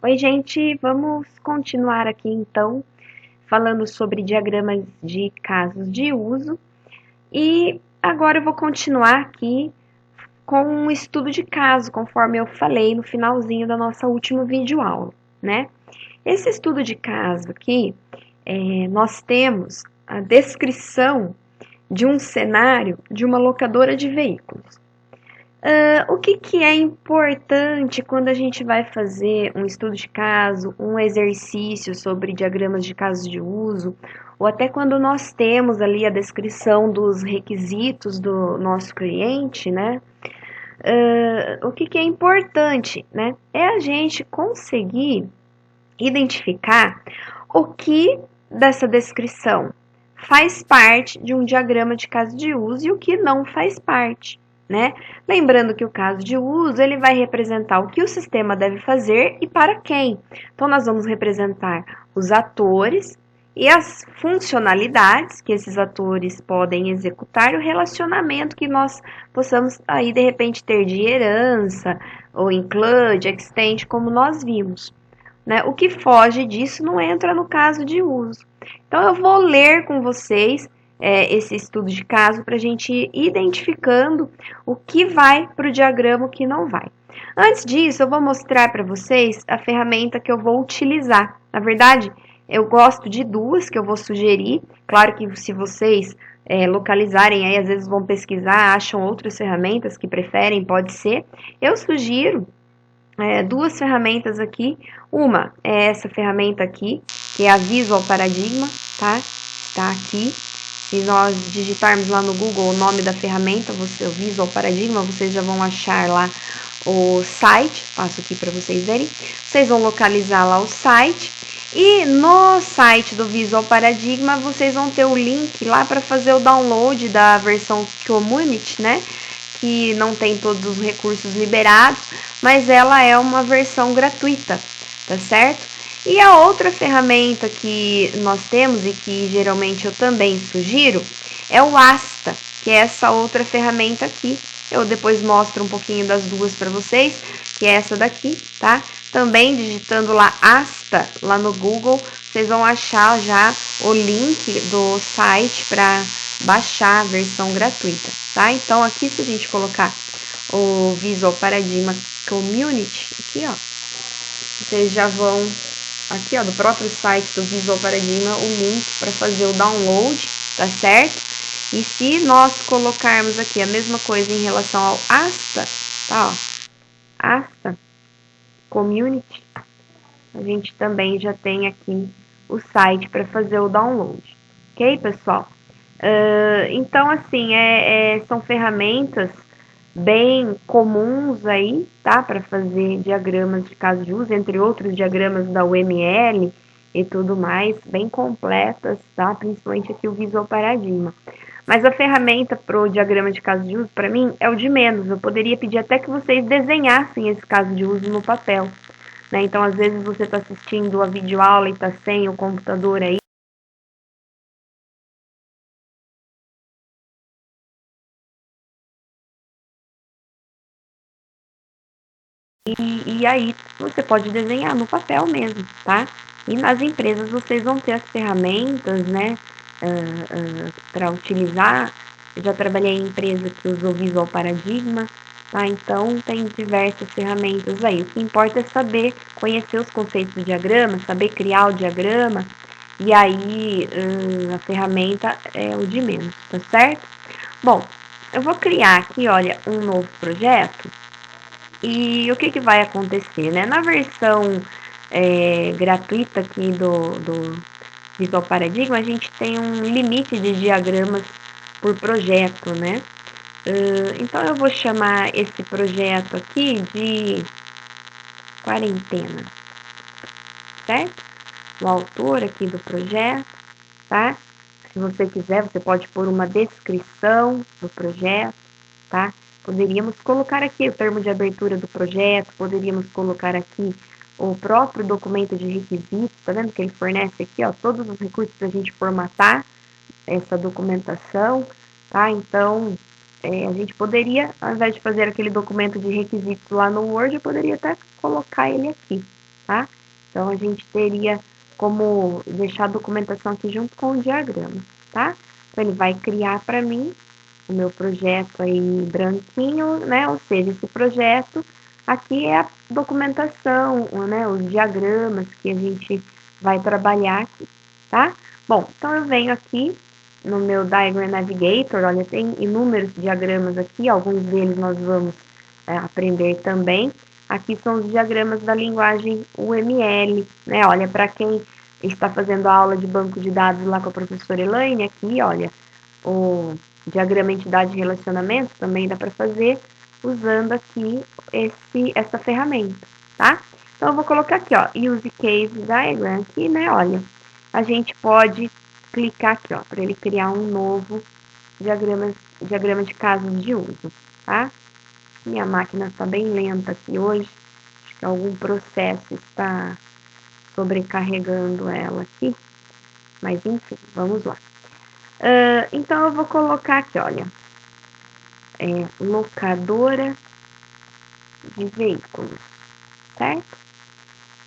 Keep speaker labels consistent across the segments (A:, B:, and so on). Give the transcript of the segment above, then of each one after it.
A: Oi, gente, vamos continuar aqui então, falando sobre diagramas de casos de uso. E agora eu vou continuar aqui com um estudo de caso, conforme eu falei no finalzinho da nossa última videoaula, né? Esse estudo de caso aqui, nós temos a descrição de um cenário de uma locadora de veículos. O que é importante quando a gente vai fazer um estudo de caso, um exercício sobre diagramas de casos de uso, ou até quando nós temos ali a descrição dos requisitos do nosso cliente, né? O que é importante, né? É a gente conseguir identificar o que dessa descrição faz parte de um diagrama de caso de uso e o que não faz parte, né? Lembrando que o caso de uso ele vai representar o que o sistema deve fazer e para quem. Então nós vamos representar os atores e as funcionalidades que esses atores podem executar e o relacionamento que nós possamos aí de repente ter de herança ou include, extend, como nós vimos. Né? O que foge disso não entra no caso de uso. Então, eu vou ler com vocês esse estudo de caso para a gente ir identificando o que vai para o diagrama e o que não vai. Antes disso, eu vou mostrar para vocês a ferramenta que eu vou utilizar. Na verdade, eu gosto de duas que eu vou sugerir. Claro que se vocês localizarem aí, às vezes vão pesquisar, acham outras ferramentas que preferem, pode ser. Eu sugiro duas ferramentas aqui. Uma é essa ferramenta aqui, que é a Visual Paradigma, tá? Está aqui. Se nós digitarmos lá no Google o nome da ferramenta, o Visual Paradigma, vocês já vão achar lá o site. Passo aqui para vocês verem. Vocês vão localizar lá o site. E no site do Visual Paradigma, vocês vão ter o link lá para fazer o download da versão Community, né? Que não tem todos os recursos liberados, mas ela é uma versão gratuita, tá certo? E a outra ferramenta que nós temos e que geralmente eu também sugiro é o Asta, que é essa outra ferramenta aqui. Eu depois mostro um pouquinho das duas para vocês, que é essa daqui, tá? Também digitando lá Asta, lá no Google, vocês vão achar já o link do site para baixar a versão gratuita, tá? Então, aqui se a gente colocar o Visual Paradigma Community, aqui, ó, vocês já vão, aqui, ó, do próprio site do Visual Paradigma, o link para fazer o download, tá certo? E se nós colocarmos aqui a mesma coisa em relação ao Asta, tá, ó, Asta Community, a gente também já tem aqui o site para fazer o download, ok, pessoal? Então, assim, são ferramentas bem comuns aí, tá? Para fazer diagramas de caso de uso, entre outros diagramas da UML e tudo mais, bem completas, tá? Principalmente aqui o Visual Paradigma. Mas a ferramenta para o diagrama de caso de uso, para mim, é o de menos. Eu poderia pedir até que vocês desenhassem esse caso de uso no papel, né? Então, às vezes, você está assistindo a videoaula e está sem o computador aí, e aí você pode desenhar no papel mesmo, tá? E nas empresas vocês vão ter as ferramentas, né, para utilizar. Eu já trabalhei em empresa que usou Visual Paradigma, tá? Então tem diversas ferramentas aí. O que importa é saber conhecer os conceitos do diagrama, saber criar o diagrama, e aí a ferramenta é o de menos, tá certo? Bom, eu vou criar aqui, olha, um novo projeto. E o que vai acontecer, né? Na versão gratuita aqui do Visual Paradigma, a gente tem um limite de diagramas por projeto, né? Então, eu vou chamar esse projeto aqui de quarentena, certo? O autor aqui do projeto, tá? Se você quiser, você pode pôr uma descrição do projeto, tá? Poderíamos colocar aqui o termo de abertura do projeto, poderíamos colocar aqui o próprio documento de requisitos, tá vendo que ele fornece aqui, ó, todos os recursos para a gente formatar essa documentação, tá? Então, a gente poderia, ao invés de fazer aquele documento de requisitos lá no Word, eu poderia até colocar ele aqui, tá? Então, a gente teria como deixar a documentação aqui junto com o diagrama, tá? Então, ele vai criar para mim o meu projeto aí branquinho, né? Ou seja, esse projeto aqui é a documentação, né? Os diagramas que a gente vai trabalhar aqui, tá? Bom, então eu venho aqui no meu Diagram Navigator, olha, tem inúmeros diagramas aqui, alguns deles nós vamos aprender também. Aqui são os diagramas da linguagem UML, né? Olha, para quem está fazendo a aula de banco de dados lá com a professora Elaine, aqui, olha, o diagrama entidade e relacionamento também dá para fazer usando aqui essa ferramenta, tá? Então, eu vou colocar aqui, ó, Use Case Diagram aqui, né? Olha, a gente pode clicar aqui, ó, para ele criar um novo diagrama de casos de uso, tá? Minha máquina está bem lenta aqui hoje, acho que algum processo está sobrecarregando ela aqui, mas enfim, vamos lá. Então, eu vou colocar aqui, olha, locadora de veículos, certo?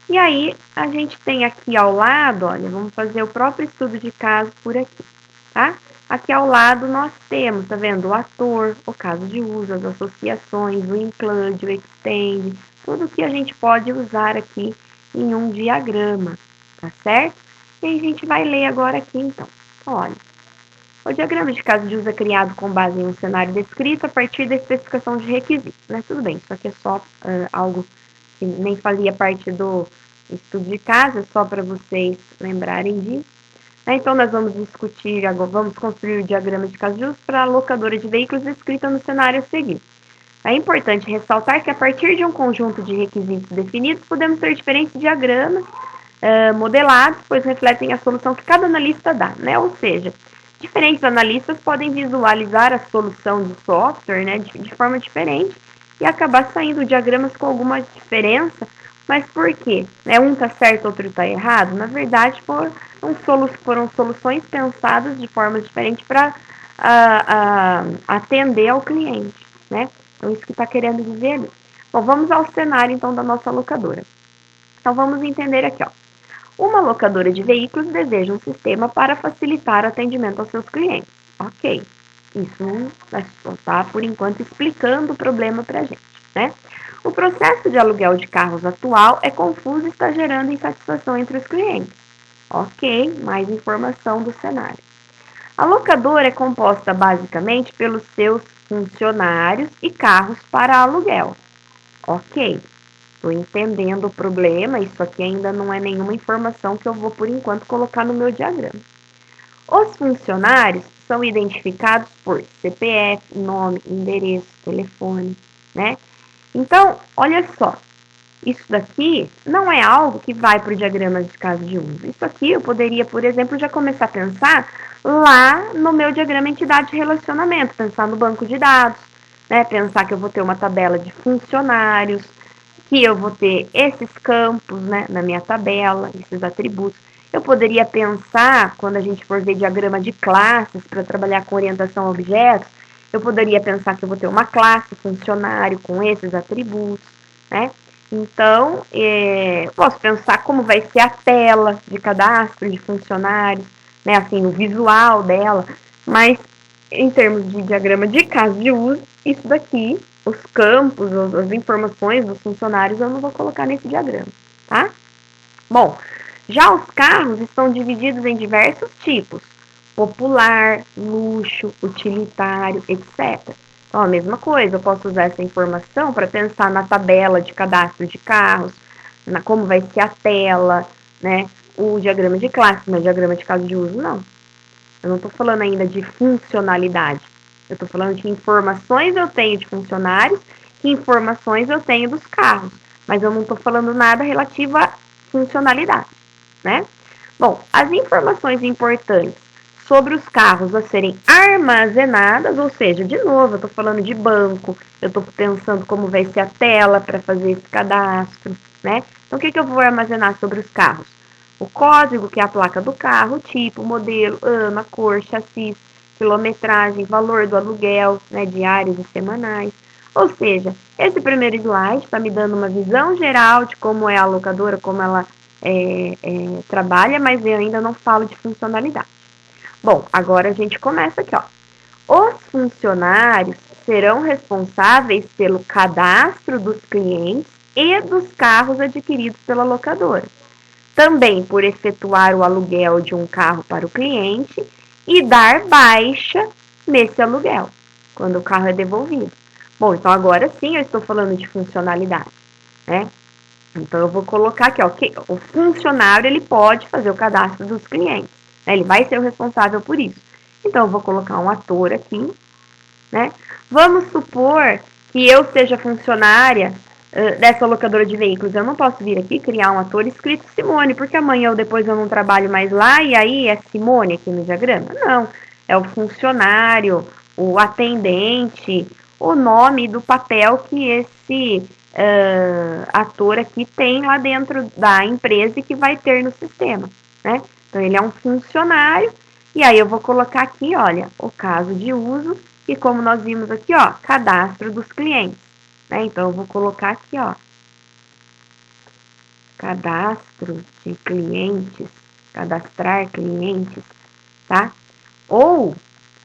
A: E aí, a gente tem aqui ao lado, olha, vamos fazer o próprio estudo de caso por aqui, tá? Aqui ao lado nós temos, tá vendo? O ator, o caso de uso, as associações, o include, o extend, tudo que a gente pode usar aqui em um diagrama, tá certo? E a gente vai ler agora aqui, então. Olha, o diagrama de caso de uso é criado com base em um cenário descrito a partir da especificação de requisitos, né? Tudo bem, isso aqui é só algo que nem fazia parte do estudo de caso, é só para vocês lembrarem disso. Então, nós vamos discutir, agora vamos construir o diagrama de caso de uso para a locadora de veículos descrita no cenário a seguir. É importante ressaltar que a partir de um conjunto de requisitos definidos, podemos ter diferentes diagramas modelados, pois refletem a solução que cada analista dá, né? Ou seja, diferentes analistas podem visualizar a solução do software, né, de forma diferente e acabar saindo diagramas com alguma diferença. Mas por quê? Um está certo, outro está errado? Na verdade, foram soluções pensadas de forma diferente para atender ao cliente, né? Então, isso que está querendo dizer ali. Bom, vamos ao cenário, então, da nossa locadora. Então, vamos entender aqui, ó. Uma locadora de veículos deseja um sistema para facilitar o atendimento aos seus clientes. Ok, isso só está, por enquanto, explicando o problema para a gente, né? O processo de aluguel de carros atual é confuso e está gerando insatisfação entre os clientes. Ok, mais informação do cenário. A locadora é composta basicamente pelos seus funcionários e carros para aluguel. Ok, estou entendendo o problema, isso aqui ainda não é nenhuma informação que eu vou, por enquanto, colocar no meu diagrama. Os funcionários são identificados por CPF, nome, endereço, telefone, né? Então, olha só, isso daqui não é algo que vai para o diagrama de caso de uso. Isso aqui eu poderia, por exemplo, já começar a pensar lá no meu diagrama entidade de relacionamento, pensar no banco de dados, né? Pensar que eu vou ter uma tabela de funcionários, que eu vou ter esses campos, né, na minha tabela, esses atributos. Eu poderia pensar, quando a gente for ver diagrama de classes para trabalhar com orientação a objetos, eu poderia pensar que eu vou ter uma classe funcionário com esses atributos, né? Então, posso pensar como vai ser a tela de cadastro de funcionários, né? Assim, o visual dela, mas em termos de diagrama de caso de uso, isso daqui, os campos, as informações dos funcionários, eu não vou colocar nesse diagrama, tá? Bom, já os carros estão divididos em diversos tipos: popular, luxo, utilitário, etc. Então, a mesma coisa, eu posso usar essa informação para pensar na tabela de cadastro de carros, como vai ser a tela, né? O diagrama de classe, mas diagrama de caso de uso, não. Eu não estou falando ainda de funcionalidade. Eu estou falando de que informações eu tenho de funcionários, que informações eu tenho dos carros. Mas eu não estou falando nada relativo à funcionalidade, né? Bom, as informações importantes sobre os carros a serem armazenadas, ou seja, de novo, eu estou falando de banco, eu estou pensando como vai ser a tela para fazer esse cadastro, né? Então, o que eu vou armazenar sobre os carros? O código, que é a placa do carro, tipo, modelo, ano, a cor, chassi, quilometragem, valor do aluguel, né, diários e semanais, Ou seja, esse primeiro slide está me dando uma visão geral de como é a locadora, como ela trabalha, mas eu ainda não falo de funcionalidade. Bom, agora a gente começa aqui, ó. Os funcionários serão responsáveis pelo cadastro dos clientes e dos carros adquiridos pela locadora. Também por efetuar o aluguel de um carro para o cliente e dar baixa nesse aluguel, quando o carro é devolvido. Bom, então agora sim eu estou falando de funcionalidade, né? Então eu vou colocar aqui, ó, que o funcionário ele pode fazer o cadastro dos clientes, né? Ele vai ser o responsável por isso. Então eu vou colocar um ator aqui, né? Vamos supor que eu seja funcionária dessa locadora de veículos. Eu não posso vir aqui criar um ator escrito Simone, porque amanhã ou depois eu não trabalho mais lá e aí é Simone aqui no diagrama. Não, é o funcionário, o atendente, o nome do papel que esse ator aqui tem lá dentro da empresa e que vai ter no sistema, né? Então ele é um funcionário e aí eu vou colocar aqui, olha, o caso de uso e como nós vimos aqui, ó, cadastro dos clientes, né? Então eu vou colocar aqui, ó, cadastro de clientes, cadastrar clientes, tá? Ou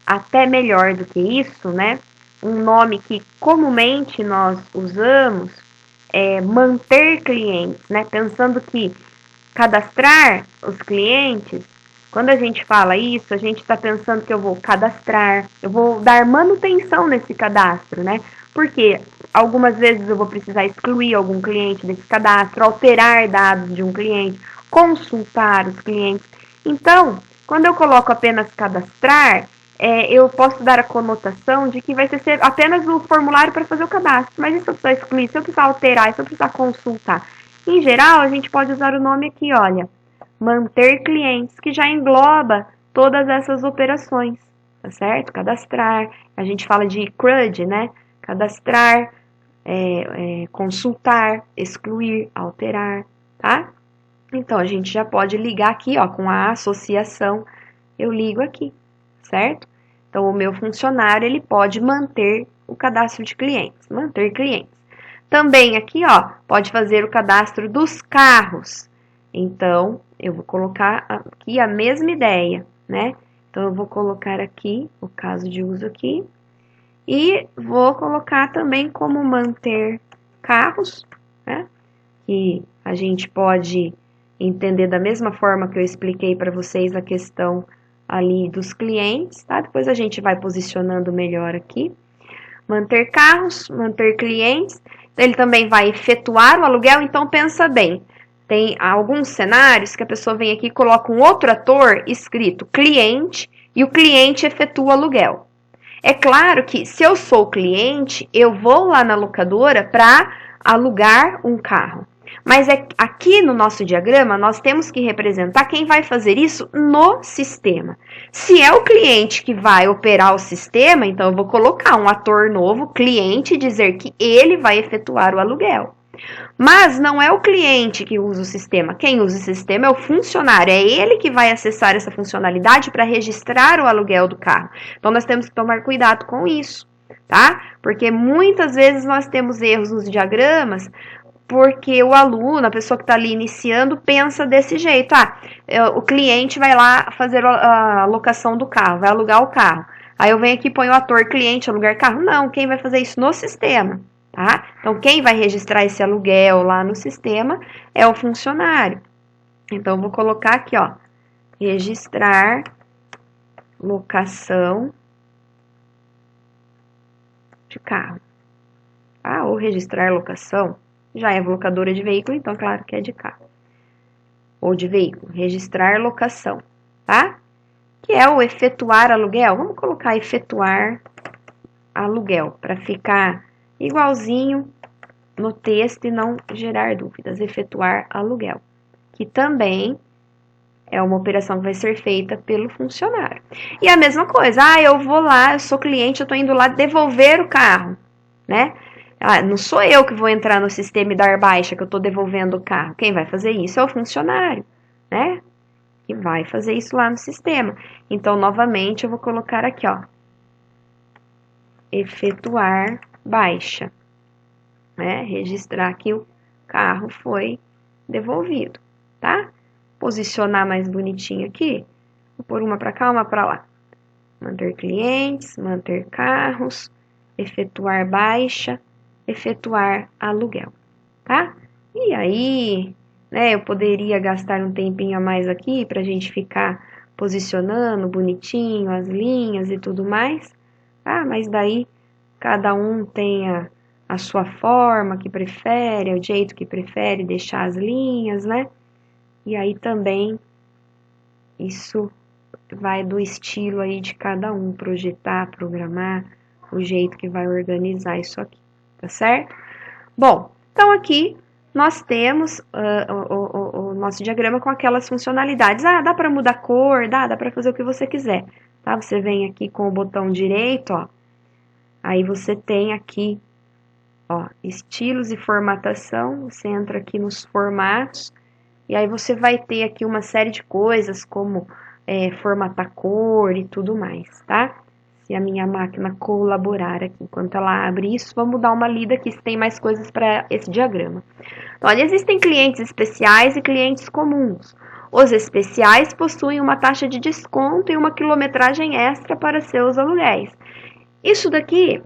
A: até melhor do que isso, né? Um nome que comumente nós usamos é manter clientes, né? Pensando que cadastrar os clientes, quando a gente fala isso, a gente está pensando que eu vou cadastrar, eu vou dar manutenção nesse cadastro, né? Porque algumas vezes eu vou precisar excluir algum cliente desse cadastro, alterar dados de um cliente, consultar os clientes. Então, quando eu coloco apenas cadastrar, eu posso dar a conotação de que vai ser apenas o formulário para fazer o cadastro. Mas e se eu precisar excluir, se eu precisar alterar, se eu precisar consultar? Em geral, a gente pode usar o nome aqui, olha, manter clientes, que já engloba todas essas operações, tá certo? Cadastrar, a gente fala de CRUD, né? Cadastrar, consultar, excluir, alterar, tá? Então, a gente já pode ligar aqui, ó, com a associação, eu ligo aqui, certo? Então, o meu funcionário, ele pode manter o cadastro de clientes, manter clientes. Também aqui, ó, pode fazer o cadastro dos carros. Então, eu vou colocar aqui a mesma ideia, né? Então, eu vou colocar aqui o caso de uso aqui. E vou colocar também como manter carros, né? Que a gente pode entender da mesma forma que eu expliquei para vocês a questão ali dos clientes, tá? Depois a gente vai posicionando melhor aqui. Manter carros, manter clientes. Ele também vai efetuar o aluguel, então pensa bem. Tem alguns cenários que a pessoa vem aqui e coloca um outro ator escrito cliente e o cliente efetua o aluguel. É claro que se eu sou cliente, eu vou lá na locadora para alugar um carro. Mas aqui no nosso diagrama, nós temos que representar quem vai fazer isso no sistema. Se é o cliente que vai operar o sistema, então eu vou colocar um ator novo, cliente, e dizer que ele vai efetuar o aluguel. Mas não é o cliente que usa o sistema. Quem usa o sistema é o funcionário. É ele que vai acessar essa funcionalidade para registrar o aluguel do carro. Então, nós temos que tomar cuidado com isso, tá? Porque muitas vezes nós temos erros nos diagramas porque o aluno, a pessoa que está ali iniciando, pensa desse jeito. O cliente vai lá fazer a locação do carro, vai alugar o carro. Aí eu venho aqui e ponho o ator cliente, alugar carro. Não, quem vai fazer isso no sistema, tá? Então, quem vai registrar esse aluguel lá no sistema é o funcionário. Então, eu vou colocar aqui, ó, registrar locação de carro. Tá? Ou registrar locação. Já é locadora de veículo, então claro que é de carro. Ou de veículo. Registrar locação, tá? Que é o efetuar aluguel. Vamos colocar efetuar aluguel, para ficar igualzinho no texto e não gerar dúvidas. Efetuar aluguel. Que também é uma operação que vai ser feita pelo funcionário. E a mesma coisa. Eu vou lá, eu sou cliente, eu estou indo lá devolver o carro, né? Não sou eu que vou entrar no sistema e dar baixa, que eu estou devolvendo o carro. Quem vai fazer isso é o funcionário, né? Que vai fazer isso lá no sistema. Então, novamente, eu vou colocar aqui, ó. Efetuar baixa, né? Registrar que o carro foi devolvido, tá? Posicionar mais bonitinho aqui, vou pôr uma para cá, uma para lá. Manter clientes, manter carros, efetuar baixa, efetuar aluguel, tá? E aí, né, eu poderia gastar um tempinho a mais aqui para a gente ficar posicionando bonitinho as linhas e tudo mais, tá? Mas daí cada um tem a sua forma que prefere, o jeito que prefere deixar as linhas, né? E aí também isso vai do estilo aí de cada um, projetar, programar, o jeito que vai organizar isso aqui, tá certo? Bom, então aqui nós temos o nosso diagrama com aquelas funcionalidades. Ah, dá para mudar a cor, dá para fazer o que você quiser, tá? Você vem aqui com o botão direito, ó, aí você tem aqui, ó, estilos e formatação, você entra aqui nos formatos, e aí você vai ter aqui uma série de coisas, como formatar cor e tudo mais, tá? Se a minha máquina colaborar aqui, enquanto ela abre isso, vamos dar uma lida aqui se tem mais coisas para esse diagrama. Então, olha, existem clientes especiais e clientes comuns. Os especiais possuem uma taxa de desconto e uma quilometragem extra para seus aluguéis. Isso daqui,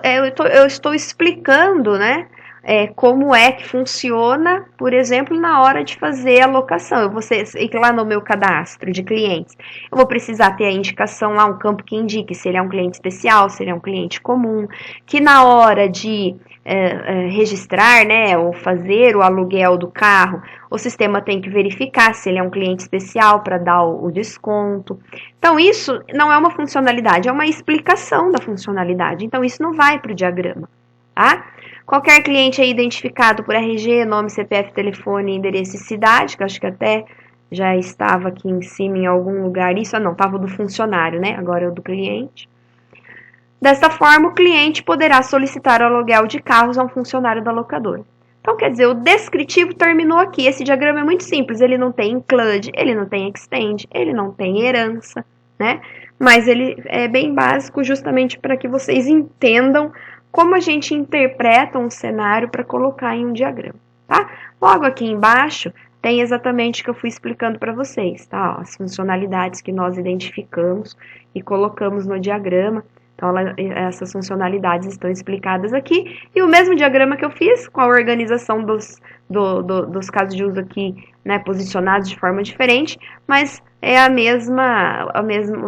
A: eu estou explicando, né? Como é que funciona, por exemplo, na hora de fazer a locação. Eu vou ir lá no meu cadastro de clientes. Eu vou precisar ter a indicação lá, um campo que indique se ele é um cliente especial, se ele é um cliente comum, que na hora de registrar, né, ou fazer o aluguel do carro, o sistema tem que verificar se ele é um cliente especial para dar o desconto. Então, isso não é uma funcionalidade, é uma explicação da funcionalidade. Então, isso não vai para o diagrama, tá? Qualquer cliente é identificado por RG, nome, CPF, telefone, endereço e cidade, que eu acho que até já estava aqui em cima em algum lugar. Isso, não, estava do funcionário, né? Agora é o do cliente. Dessa forma, o cliente poderá solicitar o aluguel de carros a um funcionário da locadora. Então, quer dizer, o descritivo terminou aqui. Esse diagrama é muito simples. Ele não tem include, ele não tem extend, ele não tem herança, né? Mas ele é bem básico justamente para que vocês entendam como a gente interpreta um cenário para colocar em um diagrama, tá? Logo aqui embaixo tem exatamente o que eu fui explicando para vocês, tá? Ó, as funcionalidades que nós identificamos e colocamos no diagrama. Então, essas funcionalidades estão explicadas aqui. E o mesmo diagrama que eu fiz, com a organização dos casos de uso aqui, né, posicionados de forma diferente, mas é o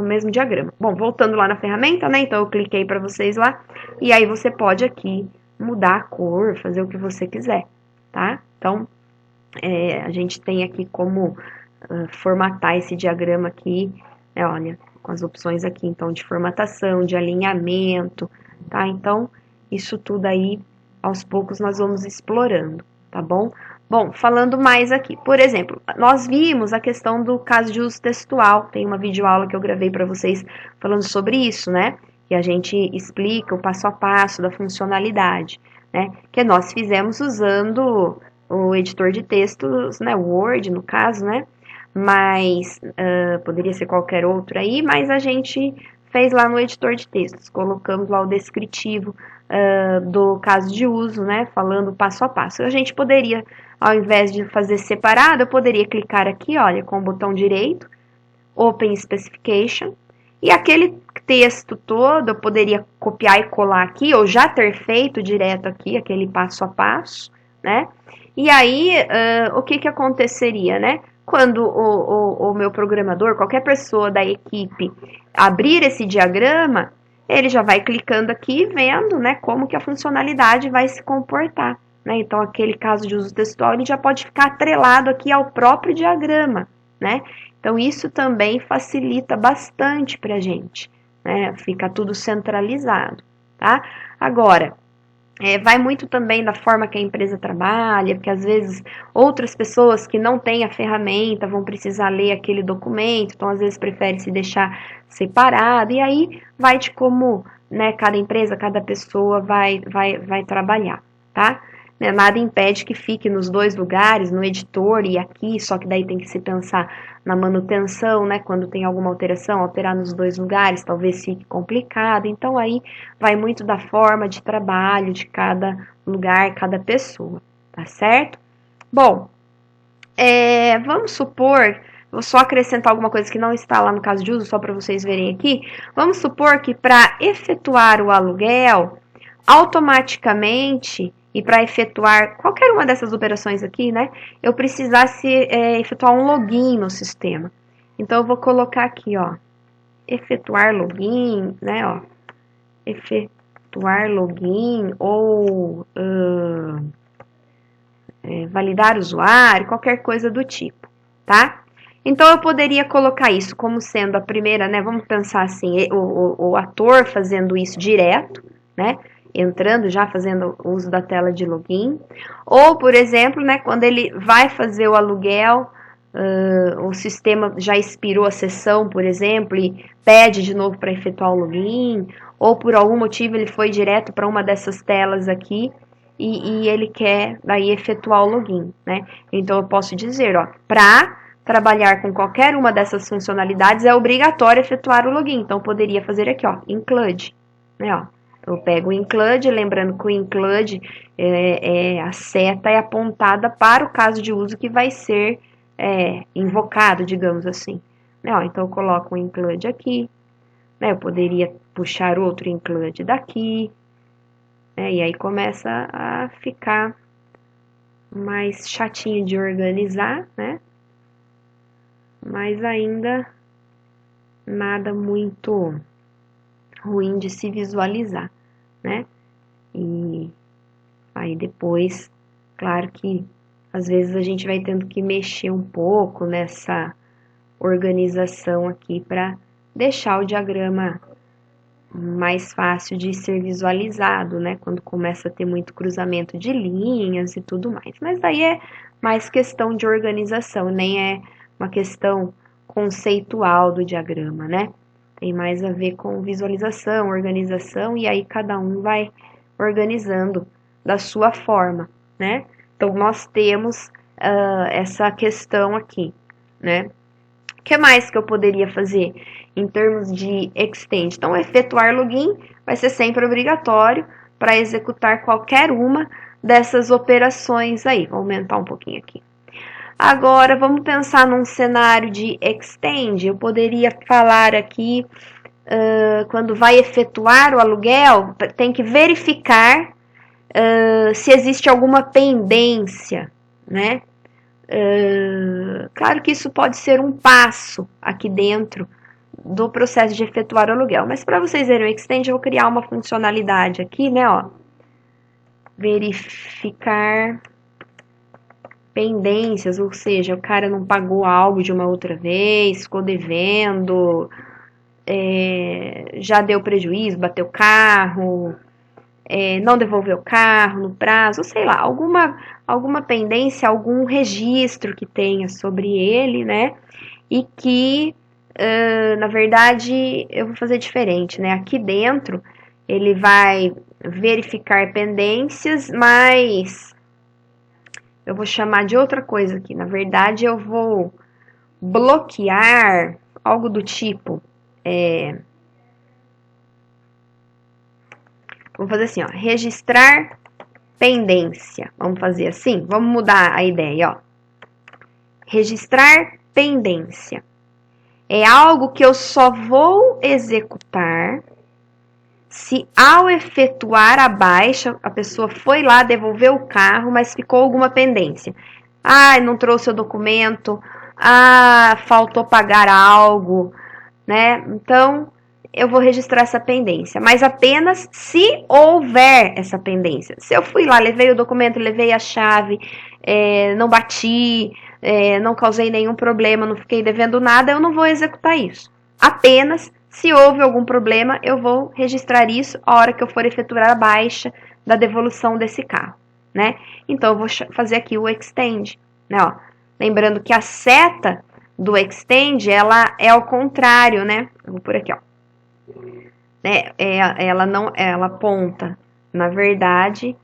A: mesmo diagrama. Bom, voltando lá na ferramenta, né, então eu cliquei para vocês lá, e aí você pode aqui mudar a cor, fazer o que você quiser, tá? Então, a gente tem aqui como formatar esse diagrama aqui, olha, com as opções aqui, então, de formatação, de alinhamento, tá? Então, isso tudo aí, aos poucos, nós vamos explorando, tá bom? Bom, falando mais aqui, por exemplo, nós vimos a questão do caso de uso textual, tem uma videoaula que eu gravei para vocês falando sobre isso, né? Que a gente explica o passo a passo da funcionalidade, né? Que nós fizemos usando o editor de textos, né? O Word, no caso, né? Mas poderia ser qualquer outro aí, mas a gente fez lá no editor de textos, colocamos lá o descritivo do caso de uso, né, falando passo a passo. A gente poderia, ao invés de fazer separado, eu poderia clicar aqui, olha, com o botão direito, Open Specification, e aquele texto todo eu poderia copiar e colar aqui, ou já ter feito direto aqui, aquele passo a passo, né, e aí o que aconteceria, né? Quando o meu programador, qualquer pessoa da equipe abrir esse diagrama, ele já vai clicando aqui e vendo, né, como que a funcionalidade vai se comportar, né? Então, aquele caso de uso textual, ele já pode ficar atrelado aqui ao próprio diagrama, né? Então, isso também facilita bastante para a gente, né? Fica tudo centralizado, tá? Agora, vai muito também da forma que a empresa trabalha, porque às vezes outras pessoas que não têm a ferramenta vão precisar ler aquele documento, então às vezes prefere se deixar separado, e aí vai de como, né, cada empresa, cada pessoa vai trabalhar, tá? né? Nada impede que fique nos dois lugares, no editor e aqui, só que daí tem que se pensar na manutenção, né? Quando tem alguma alteração, alterar nos dois lugares, talvez fique complicado. Então aí vai muito da forma de trabalho de cada lugar, cada pessoa, tá certo? Bom, vamos supor, vou só acrescentar alguma coisa que não está lá no caso de uso, só para vocês verem aqui. Vamos supor que para efetuar o aluguel, automaticamente, e para efetuar qualquer uma dessas operações aqui, né, eu precisasse efetuar um login no sistema. Então, eu vou colocar aqui, ó, efetuar login, né, ó, efetuar login ou validar usuário, qualquer coisa do tipo, tá? Então, eu poderia colocar isso como sendo a primeira, né? Vamos pensar assim, o ator fazendo isso direto, né? Entrando já fazendo uso da tela de login. Ou, por exemplo, né? Quando ele vai fazer o aluguel, o sistema já expirou a sessão, por exemplo, e pede de novo para efetuar o login. Ou, por algum motivo, ele foi direto para uma dessas telas aqui. E ele quer daí efetuar o login, né? Então eu posso dizer, ó, para trabalhar com qualquer uma dessas funcionalidades é obrigatório efetuar o login. Então eu poderia fazer aqui, ó, include, né, ó. Eu pego o include, lembrando que o include a seta é apontada para o caso de uso que vai ser invocado, digamos assim. Né, ó, então eu coloco o include aqui, né? Eu poderia puxar outro include daqui. E aí começa a ficar mais chatinho de organizar, né? Mas ainda nada muito ruim de se visualizar, né? E aí depois, claro que às vezes a gente vai tendo que mexer um pouco nessa organização aqui para deixar o diagrama mais fácil de ser visualizado, né? Quando começa a ter muito cruzamento de linhas e tudo mais. Mas aí é mais questão de organização, nem é uma questão conceitual do diagrama, né? Tem mais a ver com visualização, organização, e aí cada um vai organizando da sua forma, né? Então, nós temos essa questão aqui, né? O que mais que eu poderia fazer em termos de extend? Então, efetuar login vai ser sempre obrigatório para executar qualquer uma dessas operações aí. Vou aumentar um pouquinho aqui. Agora, vamos pensar num cenário de extend. Eu poderia falar aqui, quando vai efetuar o aluguel, tem que verificar se existe alguma pendência, né? Claro que isso pode ser um passo aqui dentro do processo de efetuar o aluguel, mas para vocês verem o extend, eu vou criar uma funcionalidade aqui, né, ó, verificar pendências, ou seja, o cara não pagou algo de uma outra vez, ficou devendo, já deu prejuízo, bateu carro, não devolveu o carro no prazo, sei lá, alguma pendência, algum registro que tenha sobre ele, né? E que, na verdade, eu vou fazer diferente, né? Aqui dentro, ele vai verificar pendências, mas eu vou chamar de outra coisa aqui. Na verdade, eu vou bloquear algo do tipo... Vamos fazer assim, ó, registrar pendência. Vamos fazer assim? Vamos mudar a ideia, ó. Registrar pendência. É algo que eu só vou executar se ao efetuar a baixa, a pessoa foi lá, devolveu o carro, mas ficou alguma pendência. Ah, não trouxe o documento. Ah, faltou pagar algo, né? Então, eu vou registrar essa pendência, mas apenas se houver essa pendência. Se eu fui lá, levei o documento, levei a chave, não bati, não causei nenhum problema, não fiquei devendo nada, eu não vou executar isso. Apenas se houve algum problema, eu vou registrar isso a hora que eu for efetuar a baixa da devolução desse carro, né? Então, eu vou fazer aqui o extend, né? Ó, lembrando que a seta do extend, ela é ao contrário, né? Eu vou por aqui, ó. Ela aponta, na verdade,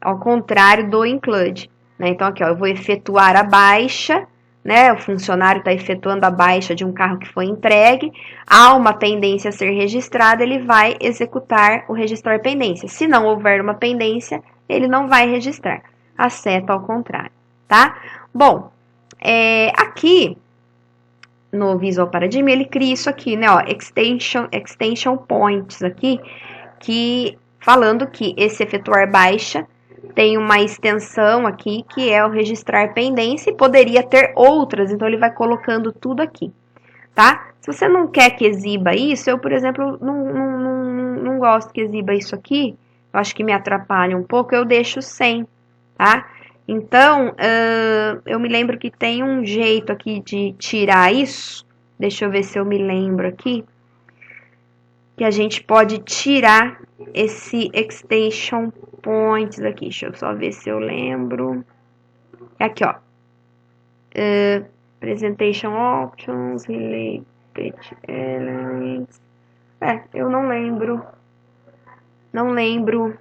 A: ao contrário do include, né? Então, aqui, ó, eu vou efetuar a baixa, né? O funcionário está efetuando a baixa de um carro que foi entregue, há uma pendência a ser registrada, ele vai executar o registrar pendência. Se não houver uma pendência, ele não vai registrar. A seta ao contrário, tá? Bom, aqui no Visual Paradigm, ele cria isso aqui, né? Ó, extension points aqui, que falando que esse efetuar baixa tem uma extensão aqui que é o registrar pendência e poderia ter outras, então ele vai colocando tudo aqui, tá? Se você não quer que exiba isso, eu, por exemplo, não gosto que exiba isso aqui, eu acho que me atrapalha um pouco, eu deixo sem, tá? Então, eu me lembro que tem um jeito aqui de tirar isso, deixa eu ver se eu me lembro aqui, que a gente pode tirar esse extension points aqui. Deixa eu só ver se eu lembro. É aqui, ó. Presentation options, related elements. Eu não lembro. Não lembro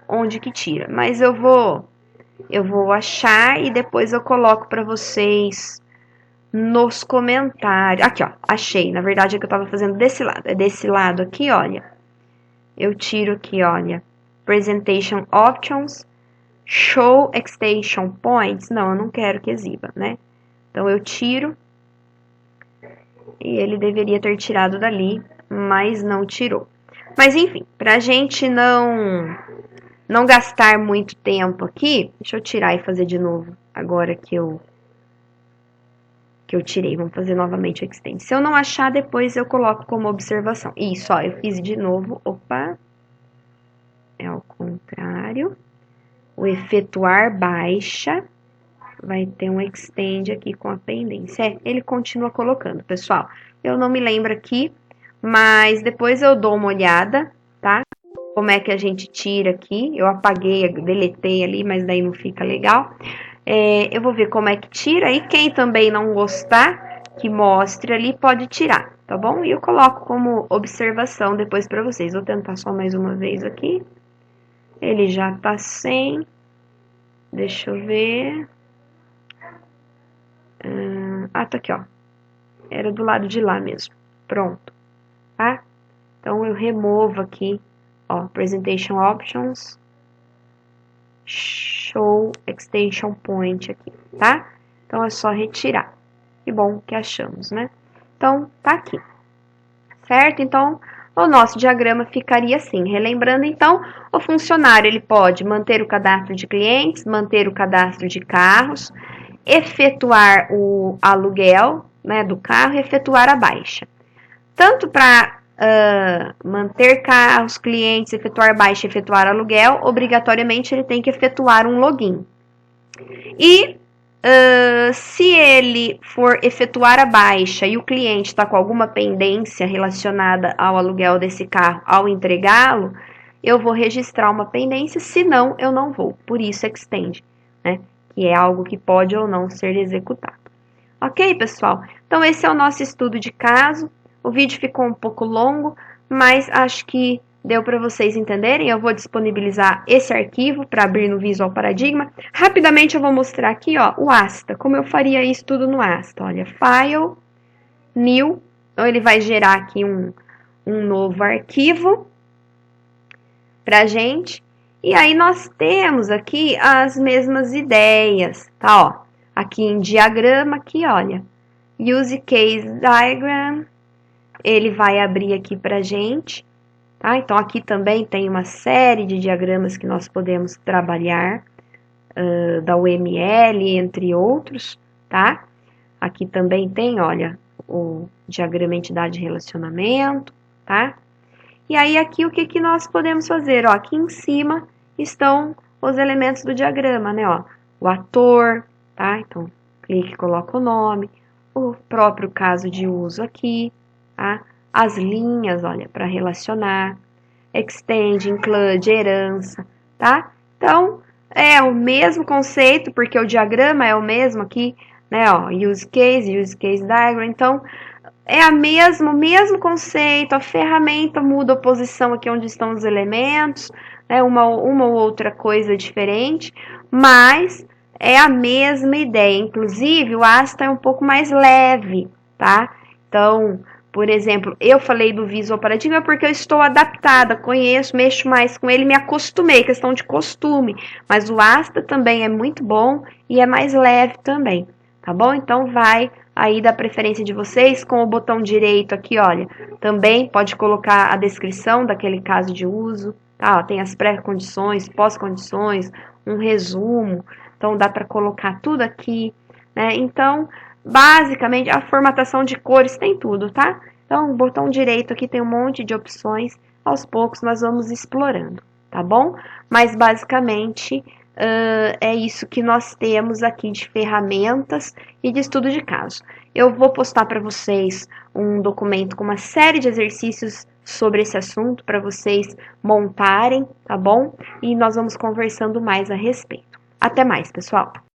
A: onde que tira. Mas eu vou achar e depois eu coloco para vocês nos comentários. Aqui, ó. Achei. Na verdade é que eu tava fazendo desse lado. É desse lado aqui, olha. Eu tiro aqui, olha. Presentation Options, Show Extension Points. Não, eu não quero que exiba, né? Então, eu tiro. E ele deveria ter tirado dali, mas não tirou. Mas, enfim, pra gente não gastar muito tempo aqui, deixa eu tirar e fazer de novo. Agora que eu tirei, vamos fazer novamente o extend. Se eu não achar, depois eu coloco como observação. Isso, ó, eu fiz de novo. Opa! É ao contrário. O efetuar baixa vai ter um extend aqui com a pendência. Ele continua colocando, pessoal. Eu não me lembro aqui, mas depois eu dou uma olhada, tá? Como é que a gente tira aqui. Eu apaguei, deletei ali, mas daí não fica legal. Eu vou ver como é que tira. E quem também não gostar, que mostre ali, pode tirar, tá bom? E eu coloco como observação depois para vocês. Vou tentar só mais uma vez aqui. Ele já tá sem. Deixa eu ver. Tá aqui, ó. Era do lado de lá mesmo. Pronto. Tá? Então, eu removo aqui, ó, Presentation Options. Show Extension Point aqui, tá? Então, é só retirar. Que bom que achamos, né? Então, tá aqui. Certo? Então, o nosso diagrama ficaria assim. Relembrando, então, o funcionário ele pode manter o cadastro de clientes, manter o cadastro de carros, efetuar o aluguel, né, do carro e efetuar a baixa. Tanto para manter carros, clientes, efetuar baixa e efetuar aluguel, obrigatoriamente ele tem que efetuar um login. E se ele for efetuar a baixa e o cliente está com alguma pendência relacionada ao aluguel desse carro ao entregá-lo, eu vou registrar uma pendência, senão eu não vou. Por isso extend, né? Que é algo que pode ou não ser executado. Ok, pessoal? Então, esse é o nosso estudo de caso. O vídeo ficou um pouco longo, mas acho que deu para vocês entenderem. Eu vou disponibilizar esse arquivo para abrir no Visual Paradigm. Rapidamente eu vou mostrar aqui, ó, o Asta, como eu faria isso tudo no Asta. Olha, File, New, então ele vai gerar aqui um novo arquivo pra gente. E aí nós temos aqui as mesmas ideias, tá, ó. Aqui em diagrama, aqui, olha, Use Case Diagram, ele vai abrir aqui pra gente, tá? Então, aqui também tem uma série de diagramas que nós podemos trabalhar, da UML, entre outros, tá? Aqui também tem, olha, o diagrama entidade relacionamento, tá? E aí, aqui, o que nós podemos fazer? Ó, aqui em cima estão os elementos do diagrama, né? Ó, o ator, tá? Então, clique e coloca o nome, o próprio caso de uso aqui, tá? As linhas, olha, para relacionar, extend, include, herança, tá? Então, é o mesmo conceito, porque o diagrama é o mesmo aqui, né? Ó, use case diagram. Então, é o mesmo conceito, a ferramenta muda a posição aqui onde estão os elementos, né, uma ou outra coisa diferente, mas é a mesma ideia. Inclusive, o Asta é um pouco mais leve, tá? Então, por exemplo, eu falei do Visual Paradigma porque eu estou adaptada, conheço, mexo mais com ele, me acostumei, questão de costume. Mas o Asta também é muito bom e é mais leve também, tá bom? Então, vai aí da preferência de vocês, com o botão direito aqui, olha, também pode colocar a descrição daquele caso de uso, tá? Ó, tem as pré-condições, pós-condições, um resumo, então dá para colocar tudo aqui, né? Então, basicamente, a formatação de cores tem tudo, tá? Então, o botão direito aqui tem um monte de opções, aos poucos nós vamos explorando, tá bom? Mas, basicamente, é isso que nós temos aqui de ferramentas e de estudo de caso. Eu vou postar para vocês um documento com uma série de exercícios sobre esse assunto para vocês montarem, tá bom? E nós vamos conversando mais a respeito. Até mais, pessoal!